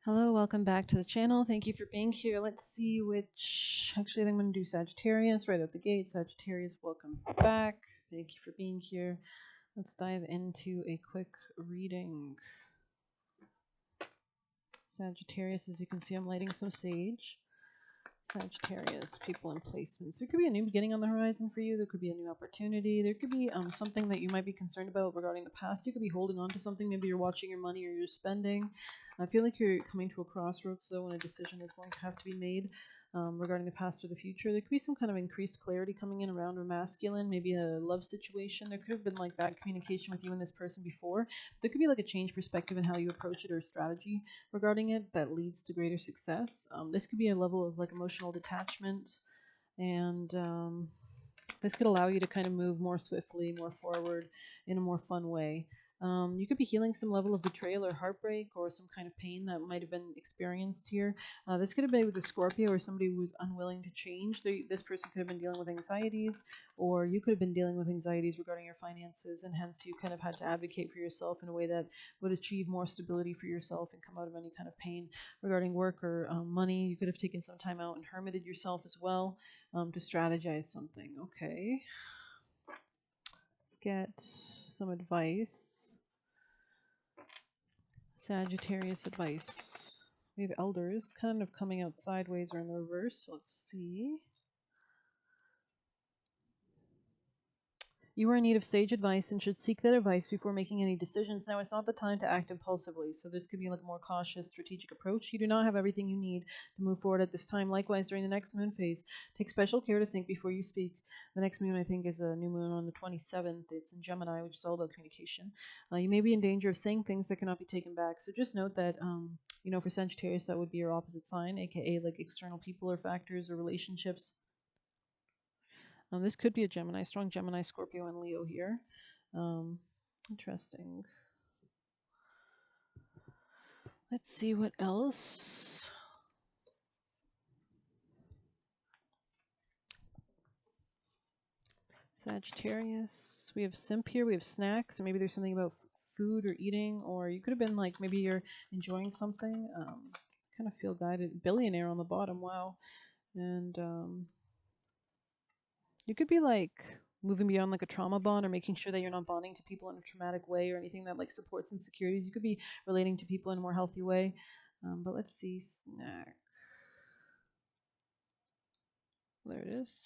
Hello, welcome back to the channel. Thank you for being here. Let's see which, actually I think I'm going to do Sagittarius right out the gate. Sagittarius, welcome back. Thank you for being here. Let's dive into a quick reading. Sagittarius, as you can see, I'm lighting some sage. Sagittarius, people and placements. There could be a new beginning on the horizon for you. There could be a new opportunity. There could be something that you might be concerned about regarding the past. You could be holding on to something. Maybe you're watching your money or you're spending. I feel like you're coming to a crossroads, though, when a decision is going to have to be made regarding the past or the future. There could be some kind of increased clarity coming in around a masculine, maybe a love situation. There could have been like bad communication with you and this person before. There could be like a change perspective in how you approach it or strategy regarding it that leads to greater success. This could be a level of like emotional detachment, and this could allow you to kind of move more swiftly, more forward in a more fun way. You could be healing some level of betrayal or heartbreak or some kind of pain that might have been experienced here. This could have been with a Scorpio or somebody who was unwilling to change. This person could have been dealing with anxieties, or you could have been dealing with anxieties regarding your finances, and hence you kind of had to advocate for yourself in a way that would achieve more stability for yourself and come out of any kind of pain regarding work or money. You could have taken some time out and hermited yourself as well to strategize something. Okay, let's get some advice. Sagittarius advice. We have elders kind of coming out sideways or in the reverse. So let's see. You are in need of sage advice and should seek that advice before making any decisions. Now, it's not the time to act impulsively, so this could be like a more cautious, strategic approach. You do not have everything you need to move forward at this time. Likewise, during the next moon phase, take special care to think before you speak. The next moon, I think, is a new moon on the 27th. It's in Gemini, which is all about communication. You may be in danger of saying things that cannot be taken back. So just note that, for Sagittarius, that would be your opposite sign, aka like external people or factors or relationships. This could be a Gemini, strong Gemini, Scorpio, and Leo here. Interesting. Let's see what else. Sagittarius. We have simp here. We have snacks. So maybe there's something about food or eating, or you could have been like maybe you're enjoying something. Kind of feel guided. Billionaire on the bottom. Wow. And you could be like moving beyond like a trauma bond or making sure that you're not bonding to people in a traumatic way or anything that like supports insecurities. You could be relating to people in a more healthy way. But let's see, snack. There it is.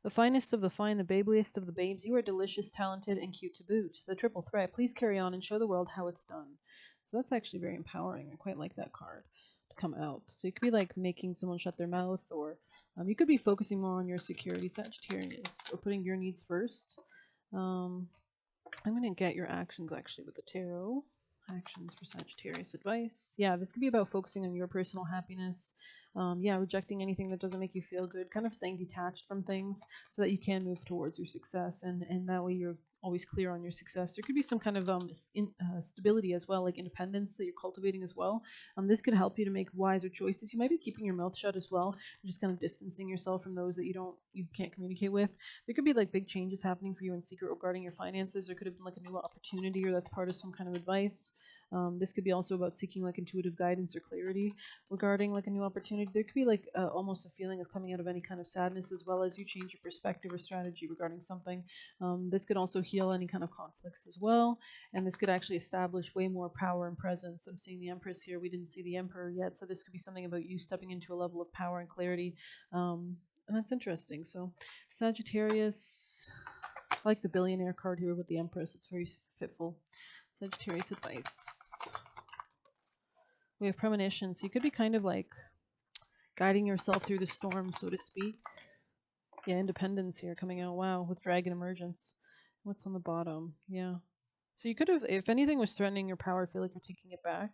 The finest of the fine, the babeliest of the babes, you are delicious, talented, and cute to boot. The triple threat. Please carry on and show the world how it's done. So that's actually very empowering. I quite like that card to come out. So you could be like making someone shut their mouth, or you could be focusing more on your security, Sagittarius, or putting your needs first. I'm going to get your actions actually with the tarot. Actions for Sagittarius advice. Yeah, this could be about focusing on your personal happiness. Rejecting anything that doesn't make you feel good, kind of staying detached from things so that you can move towards your success, and that way you're always clear on your success. There could be some kind of stability as well, like independence that you're cultivating as well. This could help you to make wiser choices. You might be keeping your mouth shut as well, just kind of distancing yourself from those that you can't communicate with. There could be like big changes happening for you in secret regarding your finances. There could have been like a new opportunity, or that's part of some kind of advice. This could be also about seeking like intuitive guidance or clarity regarding like a new opportunity. There could be like almost a feeling of coming out of any kind of sadness, as well as you change your perspective or strategy regarding something. This could also heal any kind of conflicts as well, and this could actually establish way more power and presence. I'm seeing the Empress here. We didn't see the Emperor yet, so this could be something about you stepping into a level of power and clarity, and that's interesting. So Sagittarius, I like the billionaire card here with the Empress. It's very fitful. Sagittarius advice. We have premonitions. You could be kind of like guiding yourself through the storm, so to speak. Yeah, independence here coming out. Wow, with dragon emergence. What's on the bottom? Yeah. So you could have, if anything was threatening your power, I feel like you're taking it back.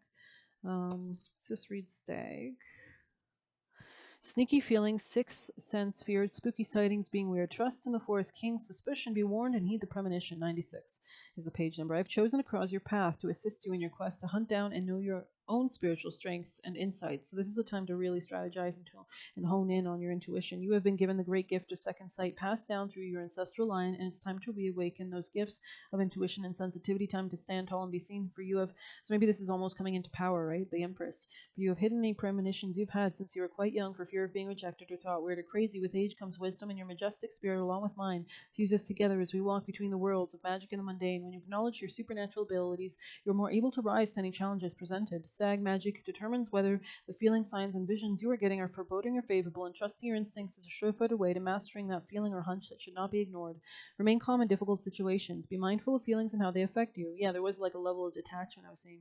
Let's just read Stag. Sneaky feelings, sixth sense feared, spooky sightings, being weird. Trust in the forest king's suspicion, be warned and heed the premonition. 96 is the page number. I've chosen to cross your path to assist you in your quest to hunt down and know your own spiritual strengths and insights. So this is a time to really strategize and hone in on your intuition. You have been given the great gift of second sight passed down through your ancestral line, and it's time to reawaken those gifts of intuition and sensitivity. Time to stand tall and be seen. For you have so maybe this is almost coming into power, right? The Empress. For you have hidden any premonitions you've had since you were quite young for fear of being rejected or thought weird or crazy. With age comes wisdom, and your majestic spirit, along with mine, fuse us together as we walk between the worlds of magic and the mundane. When you acknowledge your supernatural abilities, you're more able to rise to any challenges presented. Stag magic determines whether the feelings, signs, and visions you are getting are foreboding or favorable, and trusting your instincts is a sure-footed way to mastering that feeling or hunch that should not be ignored. Remain calm in difficult situations. Be mindful of feelings and how they affect you. Yeah, there was like a level of detachment I was seeing.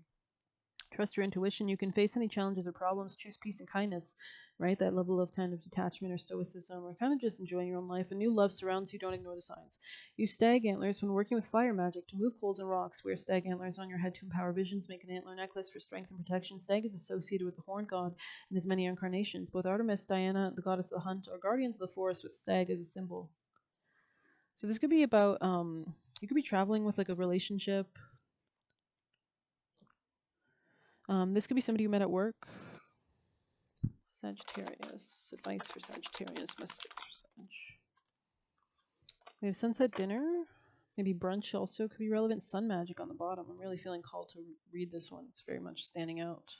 Trust your intuition. You can face any challenges or problems. Choose peace and kindness, right? That level of kind of detachment or stoicism, or kind of just enjoying your own life. A new love surrounds you. Don't ignore the signs. Use stag antlers when working with fire magic to move coals and rocks. Wear stag antlers on your head to empower visions. Make an antler necklace for strength and protection. Stag is associated with the horn god and his many incarnations. Both Artemis, Diana, the goddess of the hunt, are guardians of the forest with stag as a symbol. So this could be about you could be traveling with like a relationship. This could be somebody you met at work. Sagittarius. Advice for Sagittarius. Mystics for Sag. We have sunset dinner. Maybe brunch also could be relevant. Sun magic on the bottom. I'm really feeling called to read this one. It's very much standing out.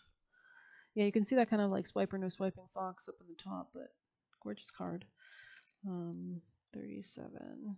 Yeah, you can see that kind of like swipe or no swiping fox up in the top, but gorgeous card. 37.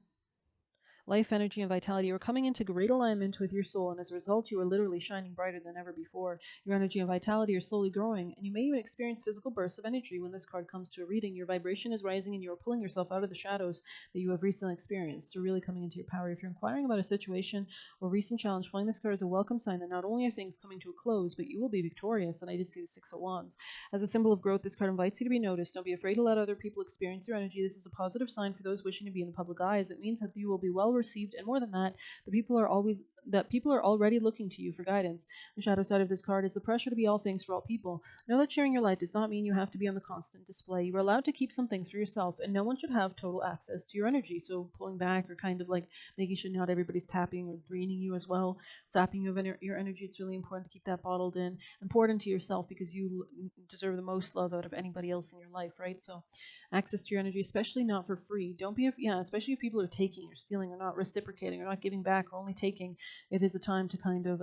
Life, energy, and vitality. You are coming into great alignment with your soul, and as a result, you are literally shining brighter than ever before. Your energy and vitality are slowly growing, and you may even experience physical bursts of energy when this card comes to a reading. Your vibration is rising, and you are pulling yourself out of the shadows that you have recently experienced. So, really coming into your power. If you're inquiring about a situation or recent challenge, pulling this card is a welcome sign that not only are things coming to a close, but you will be victorious. And I did see the Six of Wands. As a symbol of growth, this card invites you to be noticed. Don't be afraid to let other people experience your energy. This is a positive sign for those wishing to be in the public eye, as it means that you will be well received, and more than that, people are already looking to you for guidance. The shadow side of this card is the pressure to be all things for all people. Know that sharing your light does not mean you have to be on the constant display. You are allowed to keep some things for yourself, and no one should have total access to your energy. So pulling back, or kind of like making sure not everybody's tapping or draining you as well, sapping you of your energy. It's really important to keep that bottled in and pour it into yourself, because you deserve the most love out of anybody else in your life, right? So access to your energy, especially not for free. Don't be, especially if people are taking or stealing or not reciprocating or not giving back or only taking. It is a time to kind of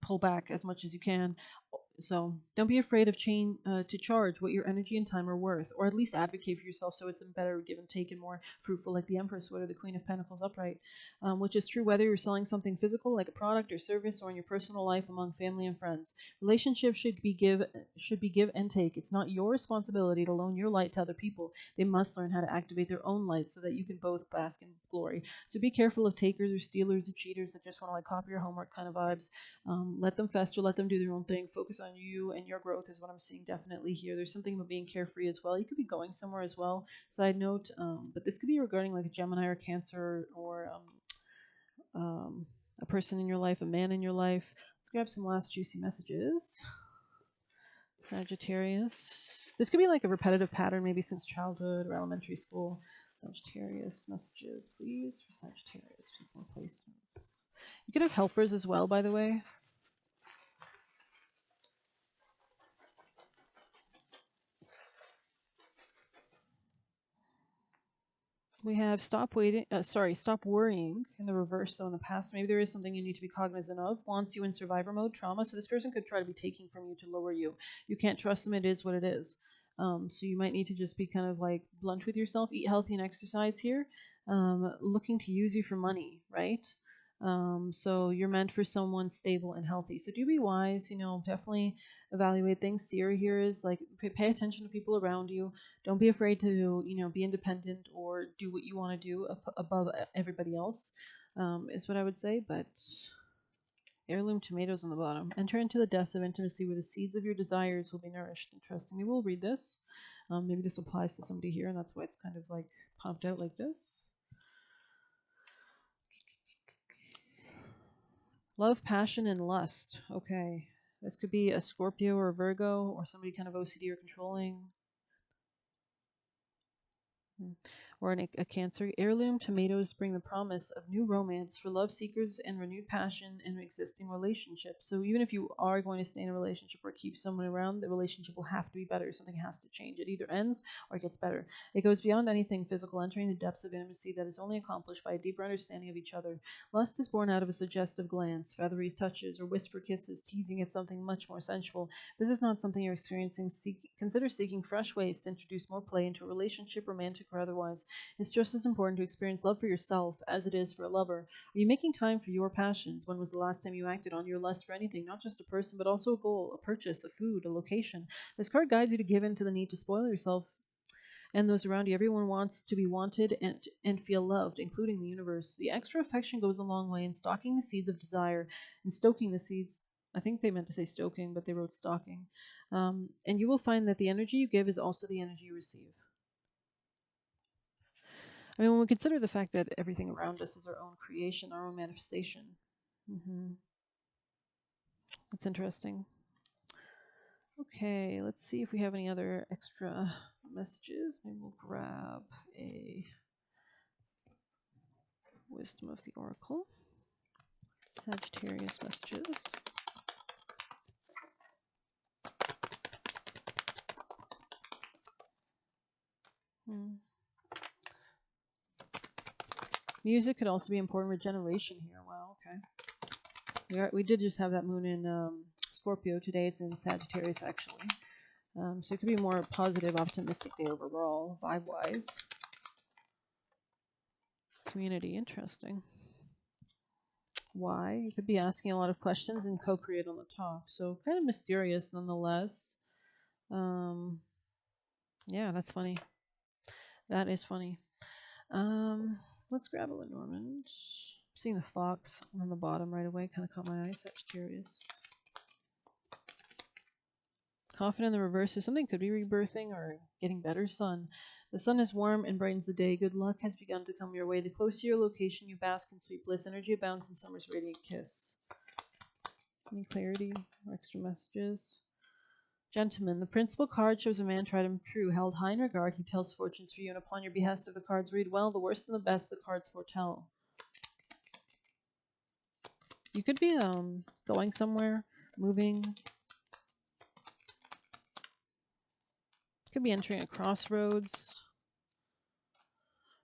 pull back as much as you can. So don't be afraid of to charge what your energy and time are worth, or at least advocate for yourself so it's a better give and take and more fruitful, like the Empress would, or the Queen of Pentacles upright, which is true whether you're selling something physical like a product or service, or in your personal life among family and friends. Relationships should be give and take. It's not your responsibility to loan your light to other people. They must learn how to activate their own light so that you can both bask in glory. So be careful of takers or stealers or cheaters that just want to like copy your homework kind of vibes. Let them fester, let them do their own thing. Focus on you and your growth is what I'm seeing definitely here. There's something about being carefree as well. You could be going somewhere as well. Side note, but this could be regarding like a Gemini or Cancer, or a person in your life, a man in your life. Let's grab some last juicy messages. Sagittarius. This could be like a repetitive pattern, maybe since childhood or elementary school. Sagittarius messages, please, for Sagittarius people placements. You could have helpers as well, by the way. We have stop worrying in the reverse. So in the past, maybe there is something you need to be cognizant of. Wants you in survivor mode, trauma. So this person could try to be taking from you to lower you. You can't trust them. It is what it is. So you might need to just be kind of like blunt with yourself. Eat healthy and exercise here. Looking to use you for money, right? So you're meant for someone stable and healthy. So do be wise. Definitely evaluate things. Sierra here is like pay attention to people around you. Don't be afraid to be independent or do what you want to do above everybody else, is what I would say. But heirloom tomatoes on the bottom. Enter into the depths of intimacy where the seeds of your desires will be nourished. Interesting. Maybe we'll read this. Maybe this applies to somebody here, and that's why it's kind of like popped out like this. Love, passion, and lust. Okay. This could be a Scorpio or a Virgo, or somebody kind of OCD or controlling. Or a Cancer. Heirloom tomatoes bring the promise of new romance for love seekers and renewed passion in existing relationships. So even if you are going to stay in a relationship or keep someone around, the relationship will have to be better. Something has to change. It either ends or it gets better. It goes beyond anything physical, entering the depths of intimacy that is only accomplished by a deeper understanding of each other. Lust is born out of a suggestive glance, feathery touches, or whisper kisses, teasing at something much more sensual. This is not something you're experiencing. Consider seeking fresh ways to introduce more play into a relationship, romantic or otherwise. It's just as important to experience love for yourself as it is for a lover. Are you making time for your passions? When was the last time you acted on your lust for anything, not just a person, but also a goal, a purchase, a food, a location? This card guides you to give in to the need to spoil yourself and those around you. Everyone wants to be wanted and feel loved, including the universe. The extra affection goes a long way in stalking the seeds of desire and stoking the seeds. I think they meant to say stoking, but they wrote stalking. And you will find that the energy you give is also the energy you receive. I mean, when we consider the fact that everything around us is our own creation, our own manifestation. That's interesting. Okay, let's see if we have any other extra messages. Maybe we'll grab a Wisdom of the Oracle. Sagittarius messages. Music could also be important. Regeneration here. Wow, okay. We did just have that moon in Scorpio today. It's in Sagittarius, actually. So it could be a more positive, optimistic day overall, vibe-wise. Community, interesting. Why? You could be asking a lot of questions and co-create on the top. So kind of mysterious nonetheless. Yeah, that's funny. That is funny. Let's grab a Lenormand. Seeing the fox on the bottom right away kind of caught my eye. Sagittarius. Confident in the reverse, or something could be rebirthing or getting better. Sun. The sun is warm and brightens the day. Good luck has begun to come your way. The closer to your location, you bask in sweet bliss. Energy abounds in summer's radiant kiss. Any clarity or extra messages? Gentlemen, the principal card shows a man tried and true, held high in regard. He tells fortunes for you, and upon your behest, if the cards read well, the worst and the best, the cards foretell. You could be going somewhere, moving. Could be entering a crossroads.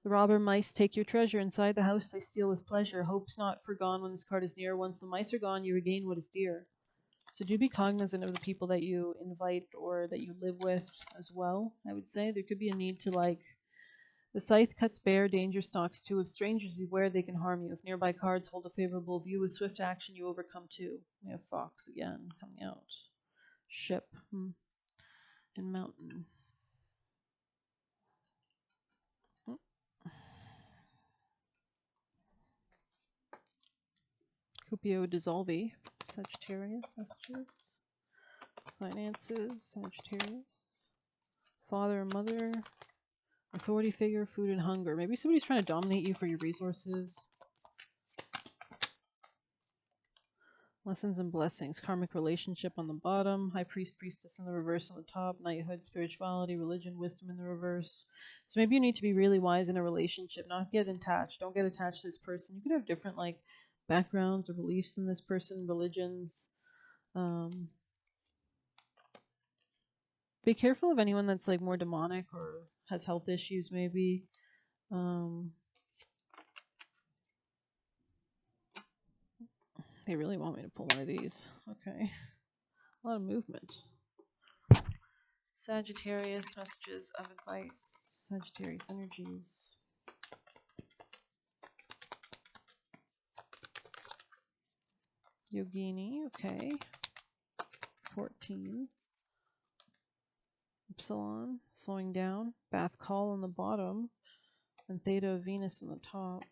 The robber mice take your treasure. Inside the house they steal with pleasure. Hope's not forgone when this card is near. Once the mice are gone, you regain what is dear. So do be cognizant of the people that you invite or that you live with as well, I would say. There could be a need to, like, the scythe cuts bare, danger stalks too. If strangers beware, they can harm you. If nearby cards hold a favorable view, with swift action you overcome too. We have fox again coming out. Ship. And mountain. Cupio Dissolvi. Sagittarius messages. Finances. Sagittarius. Father and mother. Authority figure, food and hunger. Maybe somebody's trying to dominate you for your resources. Lessons and blessings. Karmic relationship on the bottom. High priest, priestess in the reverse on the top. Knighthood, spirituality, religion, wisdom in the reverse. So maybe you need to be really wise in a relationship. Not get attached. Don't get attached to this person. You could have different, like, backgrounds or beliefs in this person, religions. Be careful of anyone that's, like, more demonic or has health issues, maybe. They really want me to pull one of these. Okay. A lot of movement. Sagittarius, messages of advice. Sagittarius energies. Yogini, okay. 14. Epsilon, slowing down. Bath call on the bottom. And Theta of Venus on the top.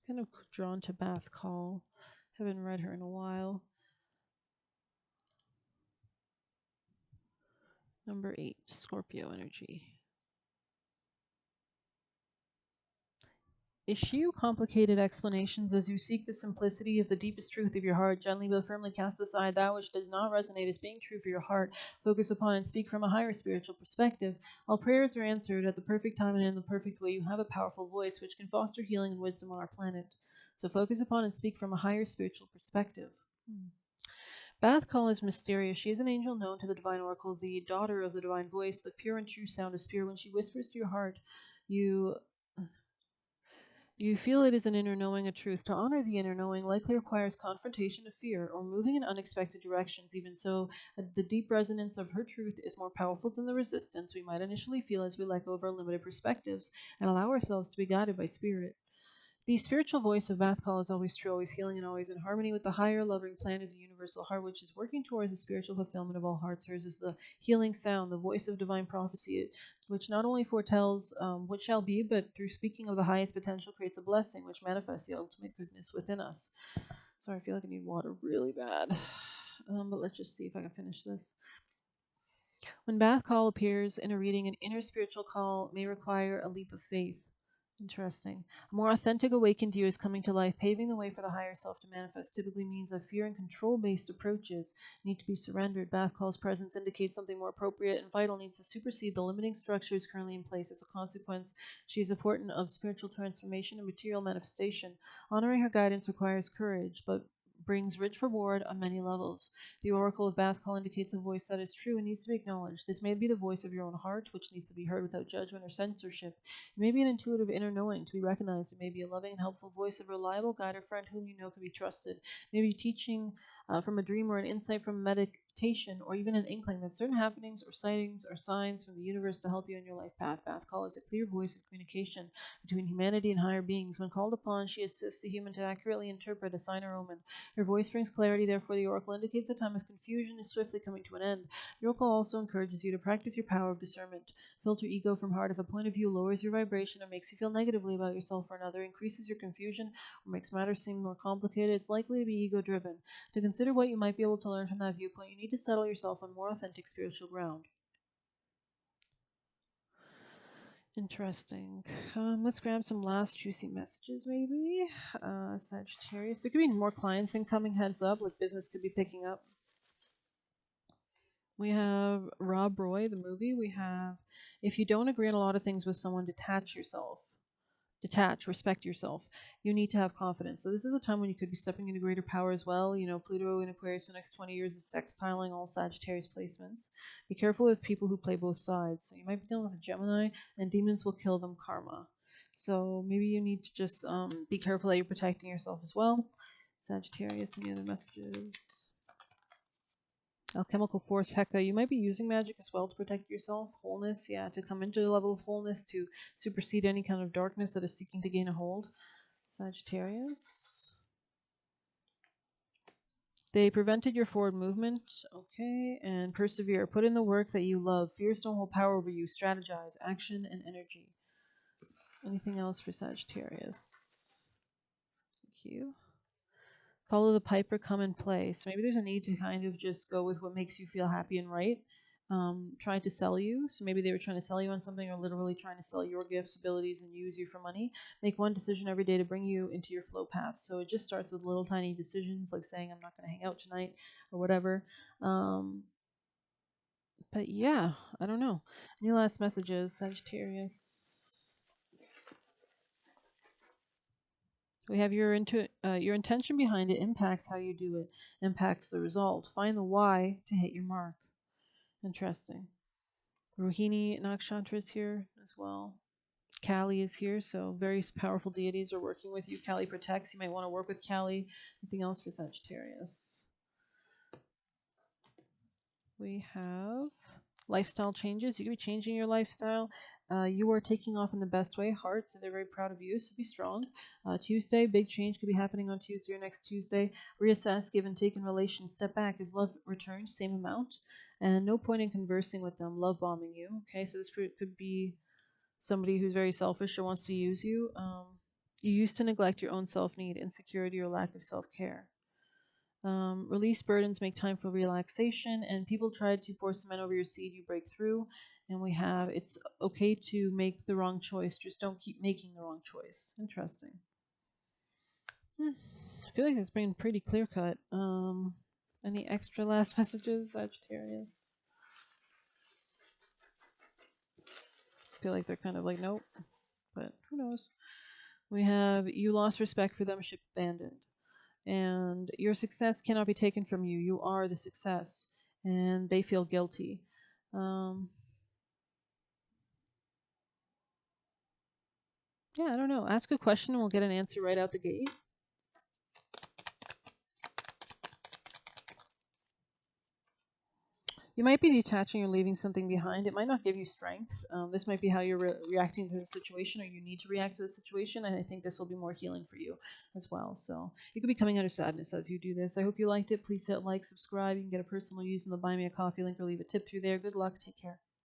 Kind of drawn to Bath call. Haven't read her in a while. Number 8, Scorpio energy. Eschew complicated explanations as you seek the simplicity of the deepest truth of your heart. Gently but firmly cast aside that which does not resonate as being true for your heart. Focus upon and speak from a higher spiritual perspective. All prayers are answered at the perfect time and in the perfect way. You have a powerful voice which can foster healing and wisdom on our planet. So focus upon and speak from a higher spiritual perspective. Bath Call is mysterious. She is an angel known to the divine oracle, the daughter of the divine voice, the pure and true sound of spirit. When she whispers to your heart, you you feel it is an inner knowing, a truth. To honor the inner knowing likely requires confrontation of fear or moving in unexpected directions. Even so, the deep resonance of her truth is more powerful than the resistance we might initially feel as we let go of our limited perspectives and allow ourselves to be guided by spirit. The spiritual voice of Bath Call is always true, always healing, and always in harmony with the higher, loving plan of the universal heart, which is working towards the spiritual fulfillment of all hearts. Hers is the healing sound, the voice of divine prophecy, which not only foretells what shall be, but through speaking of the highest potential creates a blessing, which manifests the ultimate goodness within us. Sorry, I feel like I need water really bad. But let's just see if I can finish this. When Bath Call appears in a reading, an inner spiritual call may require a leap of faith. Interesting. A more authentic awakened you is coming to life, paving the way for the higher self to manifest. Typically means that fear and control based approaches need to be surrendered. Bath Call's presence indicates something more appropriate and vital needs to supersede the limiting structures currently in place. As a consequence, she is a portent of spiritual transformation and material manifestation. Honoring her guidance requires courage, but brings rich reward on many levels. The oracle of Bath Call indicates a voice that is true and needs to be acknowledged. This may be the voice of your own heart, which needs to be heard without judgment or censorship. It may be an intuitive inner knowing to be recognized. It may be a loving and helpful voice of a reliable guide or friend whom you know can be trusted. Maybe teaching from a dream or an insight from meditation or even an inkling that certain happenings or sightings are signs from the universe to help you in your life path. Bath Call is a clear voice of communication between humanity and higher beings. When called upon, she assists the human to accurately interpret a sign or omen. Her voice brings clarity, therefore the oracle indicates a time of confusion is swiftly coming to an end. The oracle also encourages you to practice your power of discernment. Filter ego from heart. If a point of view lowers your vibration or makes you feel negatively about yourself or another, increases your confusion, or makes matters seem more complicated, it's likely to be ego driven. To consider what you might be able to learn from that viewpoint, you need to settle yourself on more authentic spiritual ground. Interesting. Let's grab some last juicy messages, maybe. Sagittarius. There could be more clients incoming, heads up, like business could be picking up. We have Rob Roy, the movie. We have, if you don't agree on a lot of things with someone, detach yourself. Detach, respect yourself. You need to have confidence. So this is a time when you could be stepping into greater power as well. You know, Pluto in Aquarius for the next 20 years is sextiling all Sagittarius placements. Be careful with people who play both sides. So you might be dealing with a Gemini, and demons will kill them karma. So maybe you need to just be careful that you're protecting yourself as well. Sagittarius, any other messages? Alchemical force, Heka. You might be using magic as well to protect yourself. Wholeness, yeah, to come into the level of wholeness to supersede any kind of darkness that is seeking to gain a hold. Sagittarius. They prevented your forward movement. Okay, and persevere. Put in the work that you love. Fears don't hold power over you. Strategize. Action and energy. Anything else for Sagittarius? Thank you. Follow the piper, come and play. So maybe there's a need to kind of just go with what makes you feel happy and right. Trying to sell you. So maybe they were trying to sell you on something or literally trying to sell your gifts, abilities, and use you for money. Make one decision every day to bring you into your flow path. So it just starts with little tiny decisions like saying, I'm not going to hang out tonight or whatever. But yeah, I don't know. Any last messages, Sagittarius? We have your intention behind it impacts how you do it, impacts the result. Find the why to hit your mark. Interesting. Rohini Nakshatra is here as well. Kali is here, so various powerful deities are working with you. Kali protects. You might want to work with Kali. Anything else for Sagittarius? We have lifestyle changes. You could be changing your lifestyle. You are taking off in the best way. Heart, so they're very proud of you, so be strong. Tuesday, big change could be happening on Tuesday or next Tuesday. Reassess, give and take in relations. Step back as love returns, same amount. And no point in conversing with them, love bombing you. Okay, so this could be somebody who's very selfish or wants to use you. You used to neglect your own self need, insecurity, or lack of self care. Release burdens, make time for relaxation, and people tried to force men over your seed, you break through. And we have it's okay to make the wrong choice, just don't keep making the wrong choice. Interesting. I feel like it's been pretty clear cut. Any extra last messages, Sagittarius? I feel like they're kind of like, nope, but who knows? We have you lost respect for them, ship abandoned. And your success cannot be taken from you. You are the success, and they feel guilty. Um, yeah, I don't know. Ask a question and we'll get an answer right out the gate. You might be detaching or leaving something behind. It might not give you strength. This might be how you're reacting to the situation, or you need to react to the situation. And I think this will be more healing for you as well. So you could be coming out of sadness as you do this. I hope you liked it. Please hit like, subscribe. You can get a personal use in the Buy Me a Coffee link or leave a tip through there. Good luck. Take care.